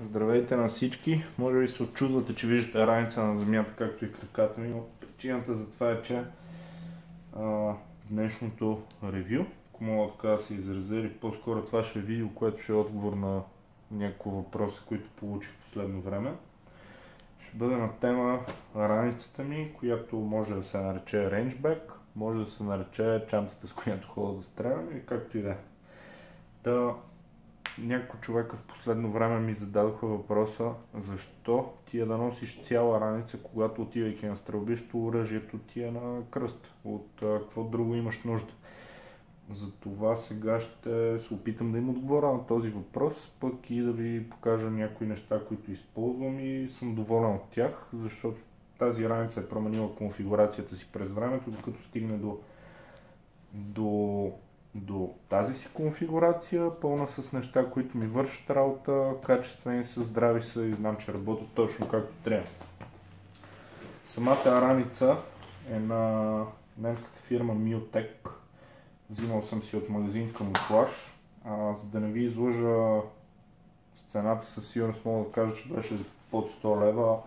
Здравейте на всички! Може би се очудвате, че виждате раница на земята, както и краката ми, но причината за това е, че днешното ревю, ако мога така да се изразя, или по-скоро това ще е видео, което ще е отговор на няколко въпроса, които получих в последно време. Ще бъде на тема раницата ми, която може да се нарече Rangeback, може да се нарече чантата, с която ходя да стрелям или както и да е. Няколко човека в последно време ми зададоха въпроса защо ти е да носиш цяла раница, когато отивайки на стрелбищо оръжието ти е на кръст. От какво друго имаш нужда. Затова сега ще се опитам да им отговоря на този въпрос, пък и да ви покажа някои неща, които използвам и съм доволен от тях, защото тази раница е променила конфигурацията си през времето, докато стигне до тази си конфигурация, пълна с неща, които ми вършат работа, качествени са, здрави са и знам, че работят точно както трябва. Самата раница е на немската фирма Mutec. Взимал съм си от магазин Камуфлаж. За да не ви излъжа с цената, със сигурност мога да кажа, че беше под 100 лева.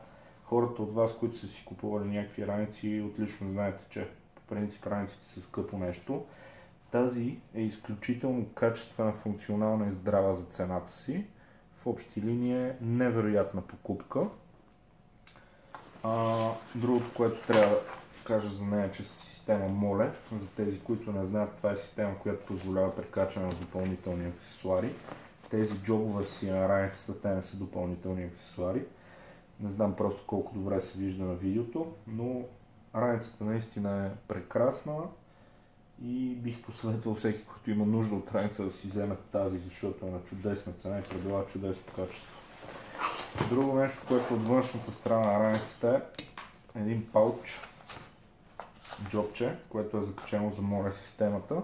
Хората от вас, които са си купували някакви раници, отлично знаете, че по принцип раниците са скъпо нещо. Тази е изключително качествена, функционална и здрава за цената си. В общи линии е невероятна покупка. Другото, което трябва да кажа за нея, че е система Моле. За тези, които не знаят, това е система, която позволява прикачване на допълнителни аксесуари. Тези джобове си на раницата, те не са допълнителни аксесуари. Не знам просто колко добре се вижда на видеото, но раницата наистина е прекрасна. И бих посъветвал всеки, който има нужда от раница, да си вземе тази, защото е на чудесна цена и предава чудесно качество. Друго нещо, което от външната страна на раницата е един пауч, джобче, което е закачено за море системата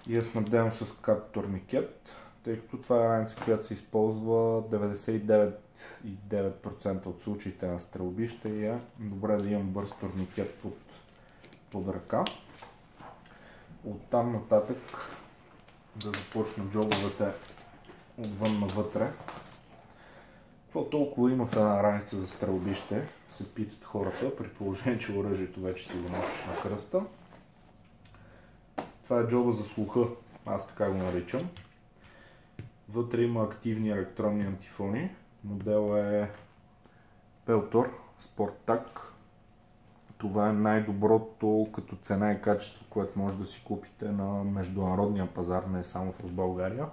и е снабдено с кат турникет, тъй като това е раница, която се използва 99,9% от случаите на стрелбище и е добре да имам бърз турникет под ръка. Оттам нататък да започна джобовете отвън навътре. Какво толкова има в една раница за стрелбище, се питат хората, при положение, че оръжието вече си го носиш на кръста. Това е джоба за слуха, аз така го наричам. Вътре има активни електронни антифони. Модел е Peltor SportTac. Това е най-доброто като цена и качество, което може да си купите на международния пазар, не само в България.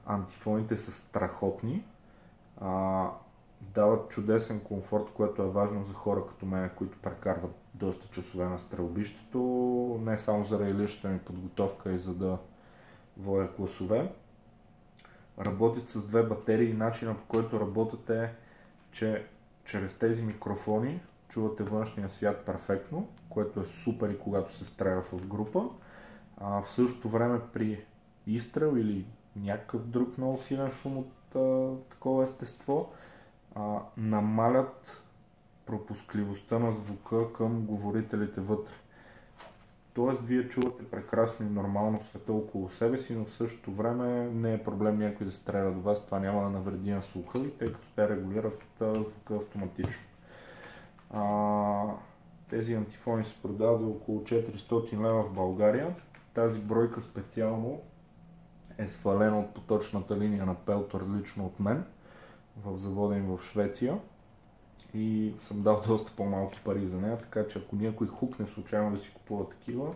Антифоните са страхотни, дават чудесен комфорт, което е важно за хора като мен, които прекарват доста часове на стрелбището, не само заради личната ми подготовка и за да водя класове. Работят с две батерии и начинът, по който работят е, че чрез тези микрофони чувате външния свят перфектно, което е супер и когато се стреля в група. В същото време при изстрел или някакъв друг много силен шум от такова естество, намалят пропускливостта на звука към говорителите вътре. Тоест вие чувате прекрасно и нормално света около себе си, но в същото време не е проблем някой да стреля до вас, това няма да навреди на слуха ви, тъй като те регулират звука автоматично. Тези антифони се продават за около 400 лева в България. Тази бройка специално е свалена от поточната линия на Peltor лично от мен в завода им в Швеция и съм дал доста по-малки пари за нея, така че ако някой хукне случайно да си купува такива,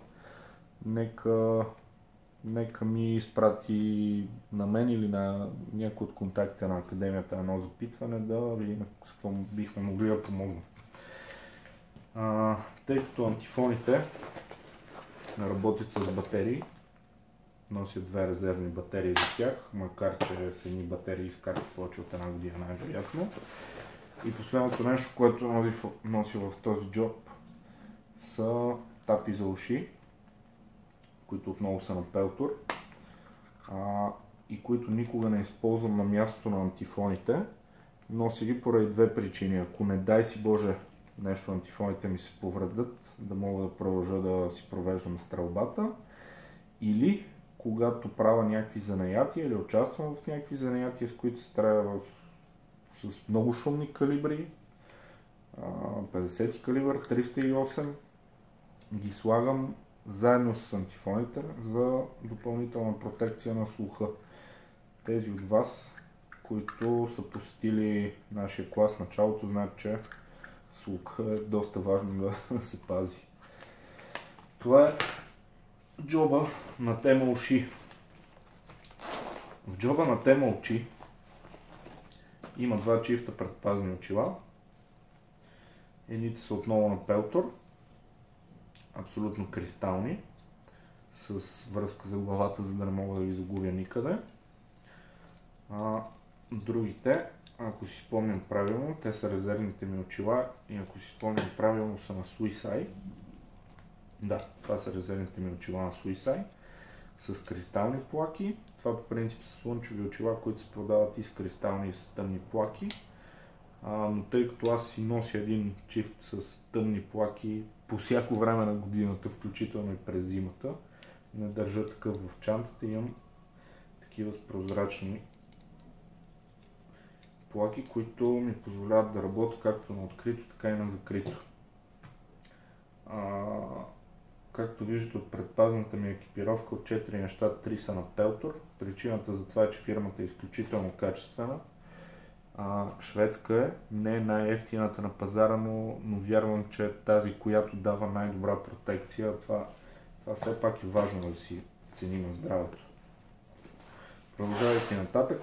нека ми изпрати на мен или на някой от контактите на академията едно запитване да видим с какво бихме могли да помогнем. Тъй като антифоните работят с батерии, носят две резервни батерии за тях, макар че с едни батерии изкарват повече от една година най-вероятно. И последното нещо, което нося в този джоб, са тапи за уши, които отново са на Peltor и които никога не използвам на място на антифоните. Нося ги поради две причини. Ако не дай си Боже нещо антифоните ми се повредят, да мога да продължа да си провеждам стрелбата, или когато правя някакви занятия или участвам в някакви занятия, с които се трябва в с много шумни калибри, 50 калибър, 308. Ги слагам заедно с антифоните за допълнителна протекция на слуха. Тези от вас, които са посетили нашия клас в началото, знаят, че слуха е доста важно да се пази. Това е джоба на тема уши. В джоба на тема очи има два чифта предпазни очила. Едните са отново на Peltor, абсолютно кристални, с връзка за главата, за да не мога да ги загубя никъде. Другите, ако си спомням правилно, те са резервните ми очила и ако си спомням правилно са на Suisai. Да, това са резервните ми очила на Suisai с кристални плаки. Това по принцип са слънчеви очила, които се продават и с кристални и с тъмни плаки. Но тъй като аз си нося един чифт с тъмни плаки по всяко време на годината, включително и през зимата, не държа такъв в чантата, имам такива с прозрачни плаки, които ми позволяват да работя както на открито, така и на закрито. Както виждате от предпазната ми екипировка, от 4 неща 3 са на Peltor. Причината за това е, че фирмата е изключително качествена. Шведска е, не е най-евтината на пазара, но вярвам, че е тази, която дава най-добра протекция. Това все пак е важно да си ценим здравето. Продължавайки нататък,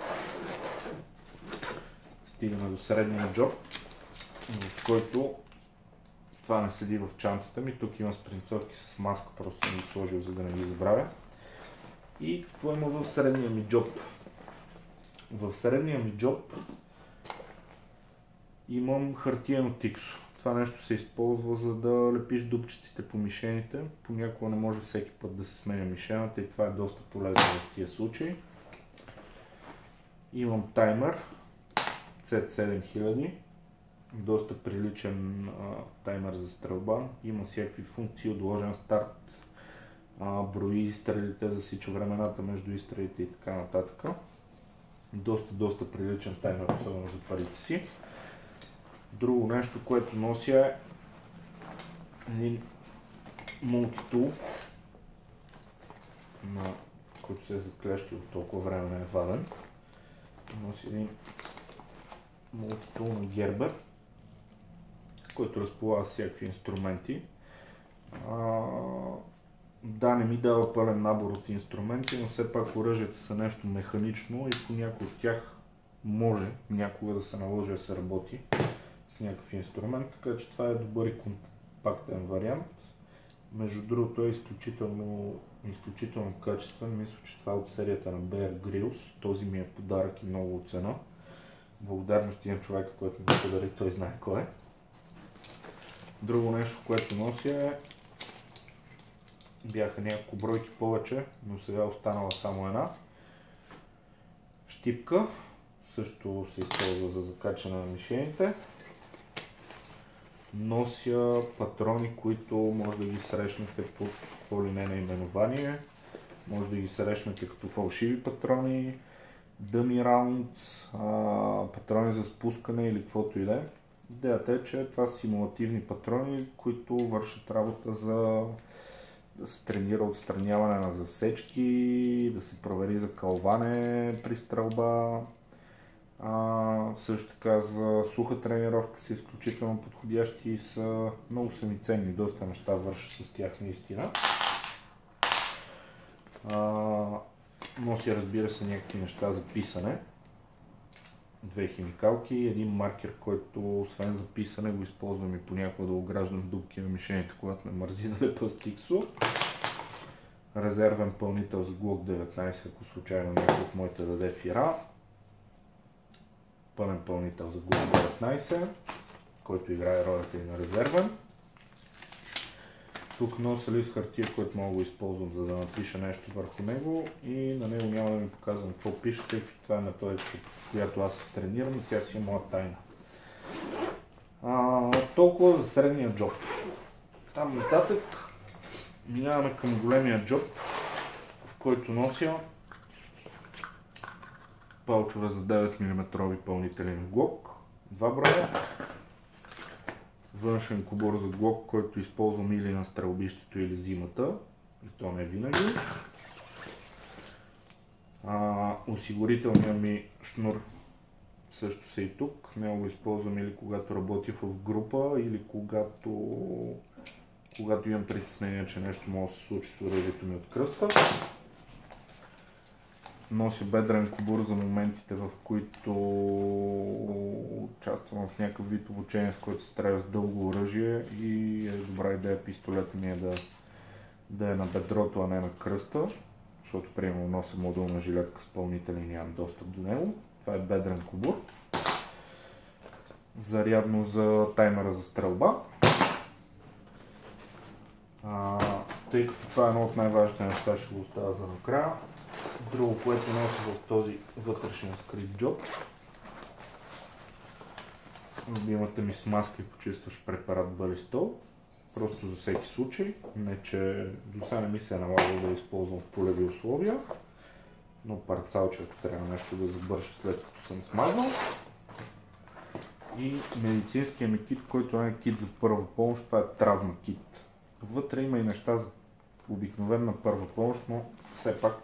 стигаме до средния джоб, в който това не седи в чантата ми. Тук има спринцовки с маска, просто съм ги сложил, за да не ги забравя. И какво има в средния ми джоб? В средния ми джоб имам хартиено тиксо. Това нещо се използва, за да лепиш дупчиците по мишените. Понякога не може всеки път да се сменя мишената и това е доста полезно в тия случаи. Имам таймер Z7000. Доста приличен таймер за стрелба. Има всякакви функции, отложен старт, брои изстрелите, засича времената между изстрелите и така нататък. Доста приличен таймер, особено за парите си. Друго нещо, което нося е един мултитул, който се е заклещил от толкова време не е ваден. Нося един мултитул на Gerber, който разполага с всякакви инструменти. Да, не ми дава пълен набор от инструменти, но все пак оръжията са нещо механично и по някой от тях може някога да се наложи да се работи с някакъв инструмент, така че това е добър и компактен вариант. Между другото е изключително качествен, мисля, че това е от серията на Bear Grylls, този ми е подарък и много оцена. Благодарности на човека, който ми подари, той знае кой е. Друго нещо, което нося е, бяха няколко бройки повече, но сега е останала само една. Щипка, също се използва за закачане на мишените. Нося патрони, които може да ги срещнете под какво ли не наименование. Може да ги срещнете като фалшиви патрони, dummy rounds, патрони за спускане или каквото и да е. Идеята е, че това са симулативни патрони, които вършат работа за да се тренира отстраняване на засечки, да се провери за кълване при стрелба. Също така за суха тренировка са изключително подходящи и са много ценни. Доста неща вършат с тях наистина. Нося, разбира се, някакви неща за писане. Две химикалки, един маркер, който освен за писане го използвам и понякога да ограждам дупки на мишените, когато ме мързи да лепа с тиксо. Резервен пълнител за Glock 19, ако случайно някой от моите даде фира. Пълен пълнител за Glock 19, който играе ролята и на резервен. Тук нося лист хартия, който мога да го използвам, за да напиша нещо върху него и на него няма да ми показвам какво пише, тъй като това е методиката, която аз се тренирам и тя си е моя тайна. Толкова за средния джоб. Там нататък минаваме към големия джоб, в който нося палчове за 9 мм пълнителен глок, 2 броя. Външен кобур за глок, който използвам или на стрелбището, или зимата, и то не винаги. Осигурителният ми шнур също са и тук. Него го използвам или когато работя в група, или когато имам притеснение, че нещо може да се случи с оръжието ми от кръста. Нося бедрен кобур за моментите, в които участвам в някакъв вид обучение, с който се стреля с дълго оръжие и е добра идея пистолета ми да е на бедрото, а не на кръста, защото примерно нося модулна жилетка с пълнителен и нямам достъп до него. Това е бедрен кобур. Зарядно за таймера за стрелба. Тъй като това е едно от най-важните неща, ще го оставя за накрая. Друго, което нося в този вътрешен скрит джоб. Любимата ми смазка и почистващ препарат Балистол. Просто за всеки случай. Не, че до сега не ми се е налагало да използвам в полеви условия. Но парцалче, ако трябва нещо да забърша след като съм смазал. И медицинския ми кит, който е кит за първа помощ, това е травма кит. Вътре има и неща за обикновена първа помощ, но все пак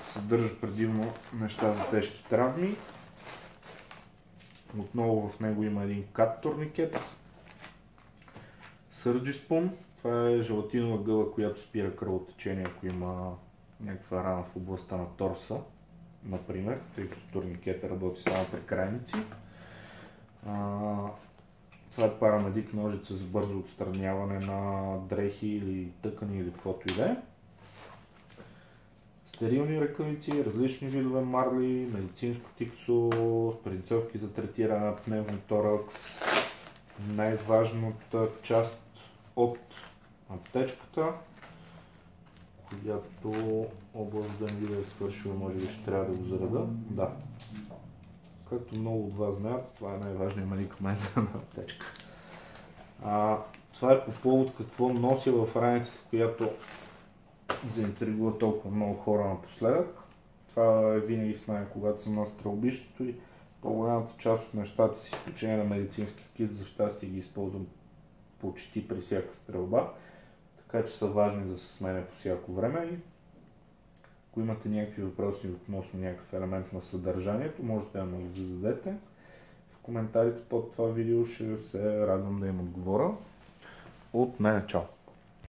съдържа предимно неща за тежки травми. Отново в него има един кат турникет. Surgispun. Това е желатинова гъла, която спира кръвотечение, ако има някаква рана в областта на торса, например, тъй като турникета работи само при крайници. Това е парамедик ножица за бързо отстраняване на дрехи или тъкани или каквото и да е. Стерилни ръкавици, различни видове марли, медицинско тиксо, спринцовки за третиране на пневмоторакс. Най-важната част от аптечката, която област да не ви да е свършила, може би ще трябва да го зареда. Да. Както много от вас знаят, това е най-важният медикамент за една аптечка. Това е по повод какво нося в раницата, която заинтригува толкова много хора напоследък. Това е винаги с мен, когато съм на стрелбището и по-голямата част от нещата, с изключение на медицински кит, за щастие ги използвам почти при всяка стрелба, така че са важни да се сменя по всяко време. И ако имате някакви въпроси относно някакъв елемент на съдържанието, можете да ме ги зададете в коментарите под това видео, ще се радвам да им отговоря. От мен, чао!